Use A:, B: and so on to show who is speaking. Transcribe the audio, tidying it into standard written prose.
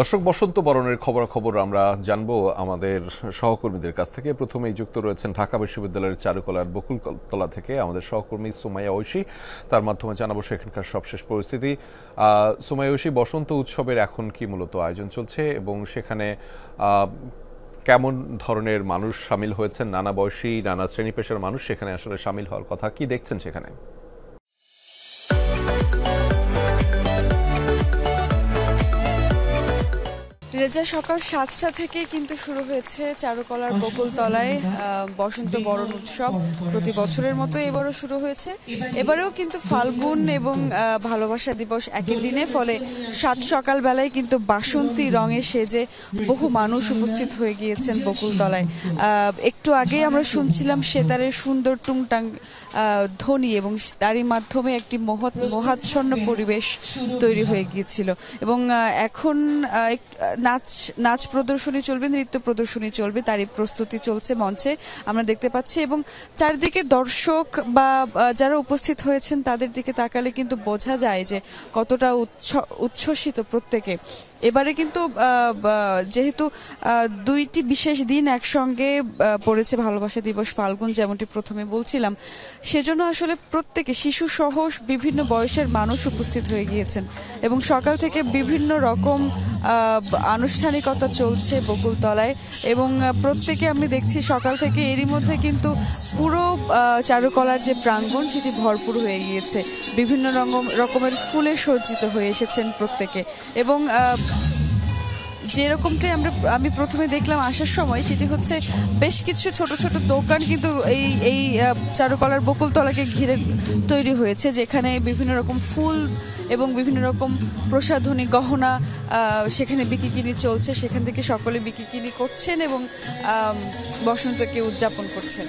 A: দর্শক, বসন্ত বরণের খবরাখবর আমরা জানবো আমাদের সহকর্মীদের কাছ থেকে। প্রথমেই যুক্ত রয়েছেন ঢাকা বিশ্ববিদ্যালয়ের চারুকলার বকুলতলা থেকে আমাদের সহকর্মী সুমাইয়া ঐশী। তার মাধ্যমে জানাবো সেখানকার সবশেষ পরিস্থিতি। সুমাইয়া ঐশী, বসন্ত উৎসবের এখন কি মূলত আয়োজন চলছে এবং সেখানে কেমন ধরনের মানুষ সামিল হয়েছেন? নানা বয়সী, নানা শ্রেণী পেশার মানুষ সেখানে আসলে সামিল হওয়ার কথা, কি দেখছেন সেখানে?
B: রেজা, সকাল 7টা থেকে কিন্তু শুরু হয়েছে চারুকলার বকুলতলায় বসন্ত বরণ উৎসব। প্রতি বছরের মতো এবারও শুরু হয়েছে। এবারেও কিন্তু ফাল্গুন এবং ভালোবাসা দিবস একই দিনে, ফলে সাত সকালবেলায় কিন্তু বাসন্তী রঙে সেজে বহু মানুষ উপস্থিত হয়ে গিয়েছেন বকুলতলায়। একটু আগে আমরা শুনছিলাম সেতারের সুন্দর টুংটাং ধ্বনি এবং তারই মাধ্যমে একটি মোহাচ্ছন্ন পরিবেশ তৈরি হয়ে গিয়েছিল। এবং এখন নাচ প্রদর্শনী চলবে, নৃত্য প্রদর্শনী চলবে, তারই প্রস্তুতি চলছে মঞ্চে আমরা দেখতে পাচ্ছি। এবং চারিদিকে দর্শক বা যারা উপস্থিত হয়েছেন তাদের দিকে তাকালে কিন্তু বোঝা যায় যে কতটা উচ্ছ্বসিত প্রত্যেকে। এবারে কিন্তু যেহেতু দুইটি বিশেষ দিন একসঙ্গে পড়েছে, ভালোবাসা দিবস ফাল্গুন, যেমনটি প্রথমে বলছিলাম, সেজন্য আসলে প্রত্যেকে, শিশু সহ বিভিন্ন বয়সের মানুষ উপস্থিত হয়ে গিয়েছেন এবং সকাল থেকে বিভিন্ন রকম আনুষ্ঠানিকতা চলছে বকুলতলায়। এবং প্রত্যেকে আমি দেখছি সকাল থেকে, এরই মধ্যে কিন্তু পুরো চারুকলার যে প্রাঙ্গণ সেটি ভরপুর হয়ে গিয়েছে, বিভিন্ন রকমের ফুলে সজ্জিত হয়ে এসেছেন প্রত্যেকে। এবং যেরকমটাই আমি প্রথমে দেখলাম আসার সময়, সেটি হচ্ছে বেশ কিছু ছোট ছোট দোকান কিন্তু এই চারুকলার বকুলতলাকে ঘিরে তৈরি হয়েছে, যেখানে বিভিন্ন রকম ফুল এবং বিভিন্ন রকম প্রসাধনী গহনা সেখানে বিকিকিনি চলছে। সেখান থেকে সকলে বিকিকিনি করছেন এবং বসন্তকে উদযাপন করছেন।